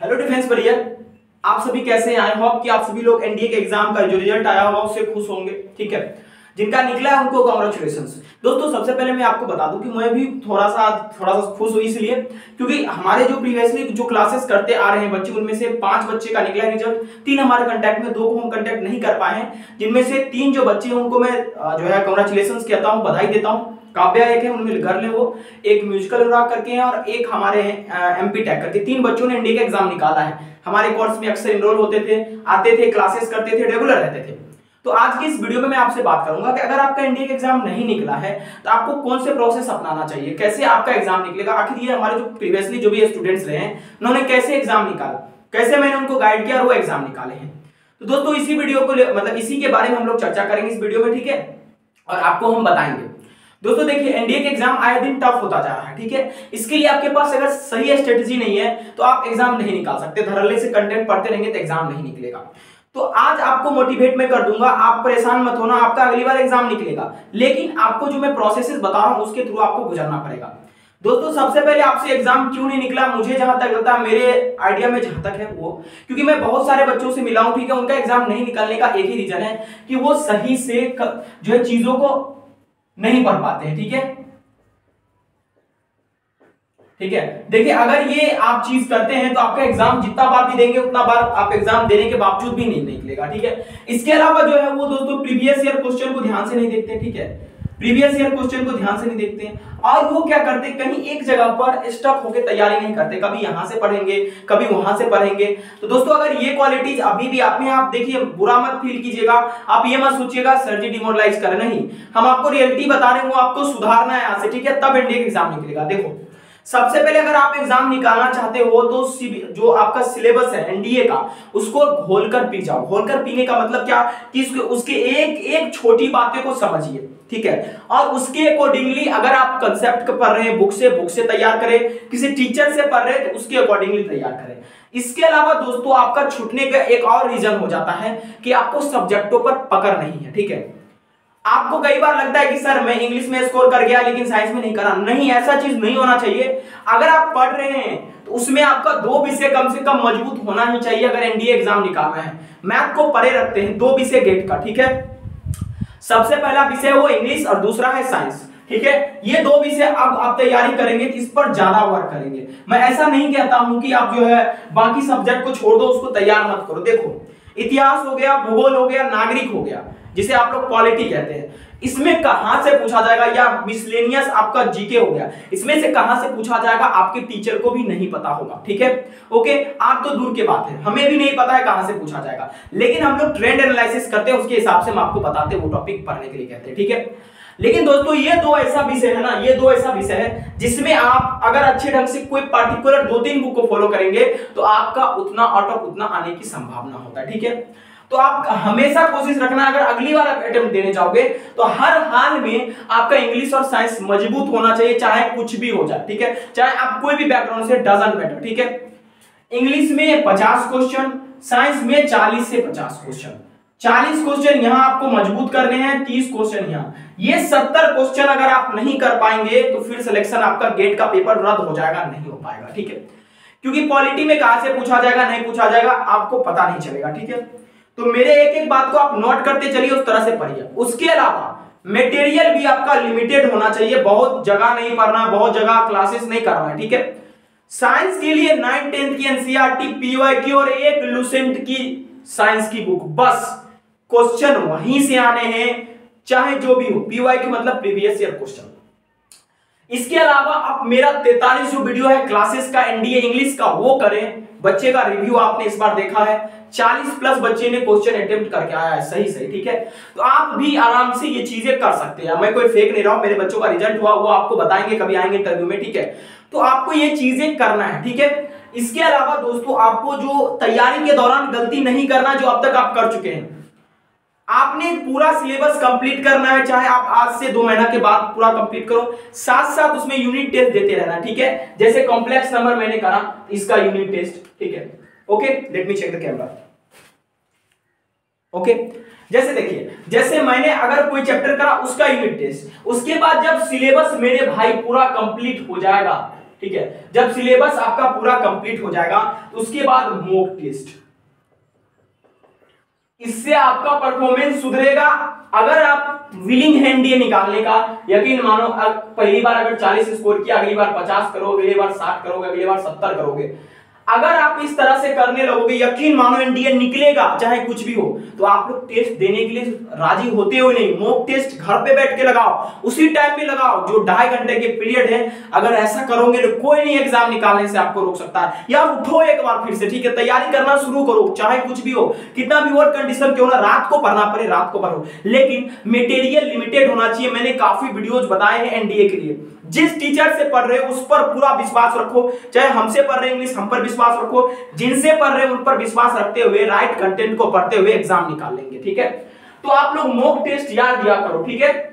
Hello defence warrior, आप सभी कैसे हैं? आई होप कि आप सभी लोग एनडीए के एग्जाम का जो रिजल्ट आया होगा उससे खुश होंगे। ठीक है, जिनका निकला है उनको कांग्रेचुलेशंस। दोस्तों, सबसे पहले मैं आपको बता दूं कि मैं भी थोड़ा सा खुश हुई इसलिए क्योंकि हमारे जो प्रीवियसली जो क्लासेस करते आ रहे हैं बच्चे, उनमें से 5 बच्चे का निकला है रिजल्ट। 3 हमारे कांटेक्ट में, 2 को हम कांटेक्ट नहीं कर पाए हैं, जिनमें से 3 जो बच्चे हैं उनको मैं जो है कांग्रेचुलेशंस कहता हूं, बधाई देता हूं। काव्या एक है, उनमें घर ले, वो एक म्यूजिकल अनुराग करके हैं और एक हमारे एमपी टेक करके। 3 बच्चों ने एनडीए का एग्जाम निकाला है। हमारे कोर्स में अक्सर इनरोल होते थे, आते थे, क्लासेस करते थे, रेगुलर रहते थे। तो आज की इस वीडियो में मैं आपसे बात करूंगा कि अगर आपका एनडीए का एग्जाम नहीं निकला है तो आपको कौन से प्रोसेस अपनाना चाहिए, कैसे आपका एग्जाम निकलेगा। आखिर ये हमारे जो प्रीवियसली जो भी स्टूडेंट्स रहे हैं उन्होंने कैसे एग्जाम निकाला, कैसे मैंने उनको गाइड किया और वो एग्जाम निकाले हैं। तो दोस्तों, इसी वीडियो को मतलब इसी के बारे में हम लोग चर्चा करेंगे इस वीडियो में। ठीक है, और आपको हम बताएंगे। दोस्तों देखिए, एनडीए के एग्जाम आए दिन टफ होता जा रहा है। ठीक है, इसके लिए आपके पास अगर सही स्ट्रेटजी नहीं है तो आप एग्जाम नहीं निकाल सकते। धड़ल्ले से कंटेंट पढ़ते रहेंगे तो एग्जाम नहीं निकलेगा। तो आज आपको मोटिवेट मैं कर दूंगा, आप परेशान मत होना, आपका अगली बार एग्जाम निकलेगा। लेकिन आपको जो मैं प्रोसेसेस बता रहा हूं उसके थ्रू आपको गुजरना पड़ेगा। दोस्तों, सबसे पहले आपसे एग्जाम क्यों नहीं निकला, मुझे जहां तक लगता है, मेरे आइडिया में जहां तक है वो, क्योंकि मैं बहुत सारे बच्चों से मिला हूं। ठीक है, उनका एग्जाम नहीं निकलने का एक ही रीजन है कि वो सही से जो है चीजों को नहीं पढ़ पाते हैं। ठीक है, देखिए, अगर ये आप चीज करते हैं तो आपका एग्जाम जितना बार भी देंगे उतना बार आप एग्जाम देने के बावजूद भी नहीं निकलेगा। ठीक है, इसके अलावा जो है वो दोस्तों प्रीवियस ईयर क्वेश्चन को ध्यान से नहीं देखते। ठीक है, प्रीवियस ईयर क्वेश्चन को ध्यान से नहीं देखते हैं और वो क्या करते हैं, कहीं एक जगह पर स्टक होकर तैयारी नहीं करते, कभी यहां से पढ़ेंगे कभी वहां से पढ़ेंगे। तो दोस्तों, अगर ये क्वालिटीज अभी भी आप में, आप देखिए, बुरा मत फील कीजिएगा, आप ये मत सोचिएगा सर जी डिमोरलाइज कर, नहीं, हम आपको रियलिटी बता रहे हैं, वो आपको सुधारना है यहाँ से। ठीक है, तब एनडीए एग्जाम निकलेगा। देखो, सबसे पहले अगर आप एग्जाम निकालना चाहते हो तो जो आपका सिलेबस है एनडीए का, उसको घोलकर पी जाओ। घोलकर पीने का मतलब क्या कि उसके एक एक छोटी बातें को समझिए। ठीक है, और उसके अकॉर्डिंगली अगर आप कंसेप्ट पढ़ रहे हैं बुक से तैयार करें, किसी टीचर से पढ़ रहे हैं तो उसके अकॉर्डिंगली तैयार करें। इसके अलावा दोस्तों, आपका छूटने का एक और रीजन हो जाता है कि आपको सब्जेक्टों पर पकड़ नहीं है। ठीक है, आपको कई बार लगता है कि सर मैं इंग्लिश में स्कोर कर गया लेकिन साइंस में नहीं करा। नहीं, ऐसा चीज नहीं होना चाहिए। अगर आप पढ़ रहे हैं तो उसमें आपका 2 विषय कम से कम मजबूत होना ही चाहिए। अगर एनडीए एग्जाम निकालना है, मैथ को परे रखते हैं, 2 विषय गेट का। ठीक है, सबसे पहला विषय वो इंग्लिश और दूसरा है साइंस। ठीक है, ये 2 विषय अब आप तैयारी करेंगे तो इस पर ज्यादा वर्क करेंगे। मैं ऐसा नहीं कहता हूं कि आप जो है बाकी सब्जेक्ट को छोड़ दो, उसको तैयार मत करो। देखो, इतिहास हो गया, भूगोल हो गया, नागरिक हो गया, जिसे आप लोग पॉलिटी कहते हैं, इसमें कहां से पूछा जाएगा, या मिसलेनियस आपका जीके हो गया, इसमें से कहां से पूछा जाएगा आपके टीचर को भी नहीं पता होगा। ठीक है, ओके, आप तो दूर की बात है, हमें भी नहीं पता है कहां से पूछा जाएगा, लेकिन हम लोग ट्रेंड एनालिसिस करते हैं, उसके हिसाब से हम आपको बताते हैं, वो टॉपिक पढ़ने के लिए कहते हैं। ठीक है, लेकिन दोस्तों, ये 2 ऐसा विषय है ना, ये 2 ऐसा विषय है जिसमें आप अगर अच्छे ढंग से कोई पर्टिकुलर 2-3 बुक को फॉलो करेंगे तो आपका उतना आउट ऑफ उतना आने की संभावना होता है। ठीक है, तो आप हमेशा कोशिश रखना, अगर अगली बार आप अटेम्प्ट देने जाओगे तो हर हाल में आपका इंग्लिश और साइंस मजबूत होना चाहिए, चाहे कुछ भी हो जाए। ठीक है, चाहे आप कोई भी बैकग्राउंड से, डजंट मैटर। ठीक है, इंग्लिश में 50 क्वेश्चन, साइंस में 40 से 50 क्वेश्चन। 40 क्वेश्चन यहां आपको मजबूत करने हैं, 30 क्वेश्चन यहां। ये 70 क्वेश्चन अगर आप नहीं कर पाएंगे तो फिर सिलेक्शन आपका गेट का पेपर रद्द हो जाएगा, नहीं हो पाएगा। ठीक है, क्योंकि पॉलिटी में कहां से पूछा जाएगा नहीं पूछा जाएगा आपको पता नहीं चलेगा। ठीक है, तो मेरे एक एक बात को आप नोट करते चलिए, उस तरह से पढ़िए। उसके अलावा मटेरियल भी आपका लिमिटेड होना चाहिए, बहुत जगह नहीं पढ़ना, बहुत जगह क्लासेस नहीं करना है। ठीक है, साइंस के लिए 9th 10th की एनसीईआरटी, पीवाईक्यू और एक लुसेंट की साइंस की बुक, बस क्वेश्चन वहीं से आने हैं, चाहे जो भी हो। पीवाईक्यू मतलब प्रीवियस ईयर क्वेश्चन। इसके अलावा आप मेरा 43 जो वीडियो है क्लासेस का एनडीए इंग्लिश का, वो करें। बच्चे का रिव्यू आपने इस बार देखा है, 40+ बच्चे ने क्वेश्चन अटेम्प्ट करके आया है सही। ठीक है, तो आप भी आराम से ये चीजें कर सकते हैं। मैं कोई फेक नहीं रहा हूं, मेरे बच्चों का रिजल्ट हुआ, वो आपको बताएंगे कभी आएंगे इंटरव्यू में। ठीक है, तो आपको ये चीजें करना है। ठीक है, इसके अलावा दोस्तों, आपको जो तैयारी के दौरान गलती नहीं करना जो अब तक आप कर चुके हैं। आपने पूरा सिलेबस कंप्लीट करना है, चाहे आप आज से 2 महीना के बाद पूरा कंप्लीट करो, साथ साथ उसमें यूनिट टेस्ट देते रहना। ठीक है, जैसे कॉम्प्लेक्स नंबर मैंने करा, इसका यूनिट टेस्ट। ठीक है, okay, let me check the camera. Okay, जैसे देखिए, जैसे मैंने अगर कोई चैप्टर करा उसका यूनिट टेस्ट, उसके बाद जब सिलेबस मेरे भाई पूरा कंप्लीट हो जाएगा ठीक है। जब सिलेबस आपका पूरा कंप्लीट हो जाएगा उसके बाद मॉक टेस्ट, इससे आपका परफॉर्मेंस सुधरेगा। अगर आप विलिंग है एनडीए निकालने का, यकीन मानो पहली बार अगर 40 स्कोर किया, अगली बार 50 करोगे, अगली बार 60 करोगे, अगली बार 70 करोगे, अगर आप इस तरह से करने लगोगे, यकीन मानो एनडीए निकलेगा चाहे कुछ भी हो। तो आप लोग टेस्ट देने के लिए राजी होते हो नहीं, मॉक टेस्ट घर पे बैठ के लगाओ, उसी टाइम में लगाओ जो 2.5 घंटे के पीरियड है। अगर ऐसा करोगे तो कोई नहीं एग्जाम निकालने से आपको रोक सकता है। यार उठो एक बार फिर से, ठीक है, तैयारी करना शुरू करो, चाहे कुछ भी हो, कितना भी वर्क कंडीशन क्यों ना, रात को पढ़ना पड़े रात को पढ़ो, लेकिन मटेरियल लिमिटेड होना चाहिए। मैंने काफी वीडियोस बताए हैं एनडीए के लिए। जिस टीचर से पढ़ रहे हो उस पर पूरा विश्वास रखो, चाहे हमसे पढ़ रहे इंग्लिश, हम पर विश्वास रखो, जिनसे पढ़ रहे उन पर विश्वास रखते हुए राइट कंटेंट को पढ़ते हुए एग्जाम निकाल लेंगे, ठीक है। तो आप लोग मॉक टेस्ट याद दिया करो, ठीक है।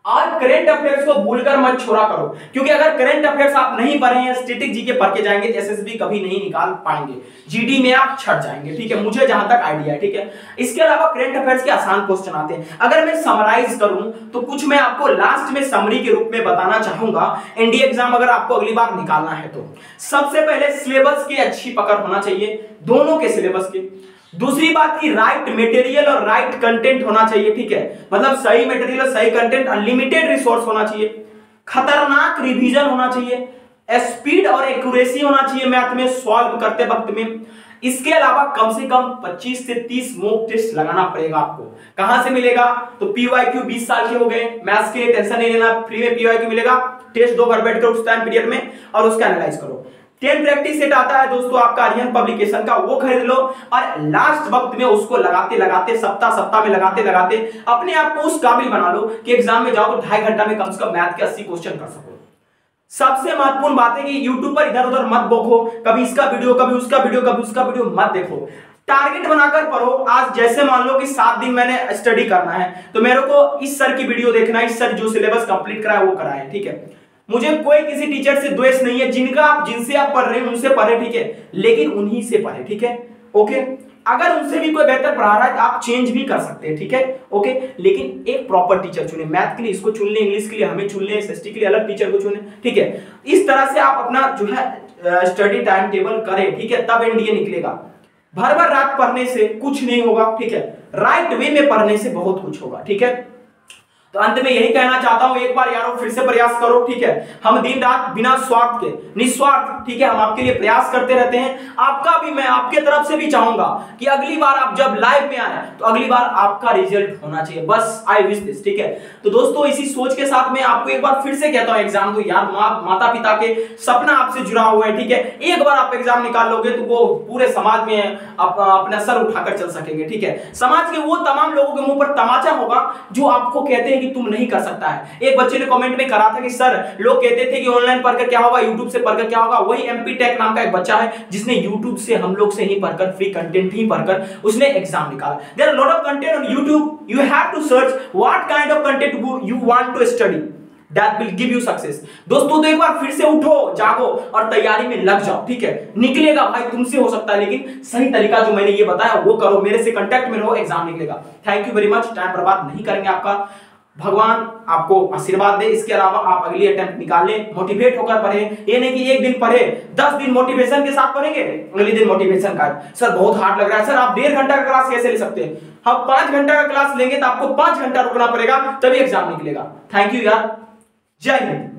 और करंट अफेयर्स को भूलकर मत छोड़ा करो, क्योंकि अगर करंट अफेयर्स आप नहीं पढ़े हैं, स्टैटिक जीके पढ़ के जाएंगे तो एसएसबी कभी नहीं निकाल पाएंगे, जीडी में आप छट जाएंगे, ठीक है, मुझे जहां तक आइडिया है, ठीक है। इसके अलावा करंट अफेयर्स के आसान क्वेश्चन आते हैं। अगर मैं समराइज करूं तो कुछ मैं आपको लास्ट में समरी के रूप में बताना चाहूंगा। एनडीए एग्जाम अगर आपको अगली बार निकालना है तो सबसे पहले सिलेबस की अच्छी पकड़ होना चाहिए, दोनों के सिलेबस की। दूसरी बात की राइट मटेरियल और राइट कंटेंट होना चाहिए, ठीक है, मतलब सही मटेरियल और सही कंटेंट, अनलिमिटेड रिसोर्स होना चाहिए, खतरनाक रिवीजन होना चाहिए, स्पीड और एक्यूरेसी होना चाहिए मैथ में सॉल्व करते वक्त में। इसके अलावा कम से कम 25 से 30 मॉक टेस्ट लगाना पड़ेगा आपको। कहां से मिलेगा? तो पीवाईक्यू 20 साल के हो गए, मैथ्स के टेंशन नहीं लेना, फ्री में पीवाईक्यू मिलेगा, टेस्ट दो घर बैठकर उस टाइम पीरियड में और उसका एनालाइज करो। 10 प्रैक्टिस सेट आता है दोस्तों आपका आर्यन पब्लिकेशन का, वो खरीद लो और लास्ट वक्त में उसको लगाते लगाते सप्ताह में लगाते लगाते अपने आप को उस काबिल बना लो कि एग्जाम में जाओ तो 2.5 घंटा में कम से कम मैथ के 80 क्वेश्चन कर सको। सबसे महत्वपूर्ण बात है कि YouTube पर इधर उधर मत बोखो, कभी इसका वीडियो कभी उसका वीडियो कभी उसका वीडियो मत देखो, टारगेट बनाकर पढ़ो। आज जैसे मान लो कि 7 दिन मैंने स्टडी करना है तो मेरे को इस सर की वीडियो देखना है, इस सर जो सिलेबस कंप्लीट करा है वो कराए, ठीक है। मुझे कोई किसी टीचर से द्वेष नहीं है, जिनसे आप पढ़ रहे हैं उनसे पढ़े, ठीक है, लेकिन उन्हीं से पढ़े, ठीक है, ओके। अगर उनसे भी कोई बेहतर पढ़ा रहा है तो आप चेंज भी कर सकते हैं, ठीक है, ओके, लेकिन एक प्रॉपर टीचर चुने। मैथ के लिए इसको चुन ले, इंग्लिश के लिए हमें चुन ले, एसएसटी के लिए अलग टीचर को चुने, ठीक है। इस तरह से आप अपना जो है स्टडी टाइम टेबल करें, ठीक है, तब एनडीए निकलेगा। भर भर रात पढ़ने से कुछ नहीं होगा, ठीक है, राइट वे में पढ़ने से बहुत कुछ होगा, ठीक है। तो अंत में यही कहना चाहता हूं, एक बार यारों फिर से प्रयास करो, ठीक है। हम दिन रात बिना स्वार्थ के, निस्वार्थ, ठीक है, हम आपके लिए प्रयास करते रहते हैं। आपका भी, मैं आपके तरफ से भी चाहूंगा कि अगली बार आप जब लाइव में आए तो अगली बार आपका रिजल्ट होना चाहिए, बस आई विश दिस, ठीक है। तो दोस्तों इसी सोच के साथ मैं आपको एक बार फिर से कहता हूं, एग्जाम दो यार, माता पिता के सपना आपसे जुड़ा हुआ है, ठीक है। एक बार आप एग्जाम निकाल लोगे तो वो पूरे समाज में अपना सर उठाकर चल सकेंगे, ठीक है। समाज के वो तमाम लोगों के मुंह पर तमाचा होगा जो आपको कहते हैं कि तुम नहीं कर सकता है। एक बच्चे ने कमेंट में करा था कि सर लोग कहते थे कि ऑनलाइन पढ़कर क्या होगा, यूट्यूब से पढ़कर क्या होगा। वही एमपी टेक नाम का एक बच्चा है जिसने यूट्यूब से, हम लोग से ही पढ़कर, फ्री कंटेंट ही पढ़कर उसने एग्जाम निकाला। There are lot of content on YouTube, you have to search what kind of content you want to study, that will give you success। दोस्तों तो एक बार फिर से उठो, जागो और तैयारी में लग जाओ, ठीक है। निकलेगा भाई, तुमसे हो सकता है, लेकिन सही तरीका जो मैंने ये बताया वो करो, मेरे से कांटेक्ट में रहो, एग्जाम निकलेगा। Thank you very much, time बर्बाद नहीं करेंगे आपका, भगवान आपको आशीर्वाद दे। इसके अलावा आप अगली अटेम्प्ट निकाल लें, मोटिवेट होकर पढ़े, ये नहीं कि एक दिन पढ़े 10 दिन मोटिवेशन के साथ पढ़ेंगे, अगले दिन मोटिवेशन का सर बहुत हार्ड लग रहा है, सर आप 1.5 घंटा का क्लास कैसे ले सकते हैं? हम 5 घंटा का क्लास लेंगे तो आपको 5 घंटा रुकना पड़ेगा, तभी एग्जाम निकलेगा। थैंक यू यार, जय हिंद।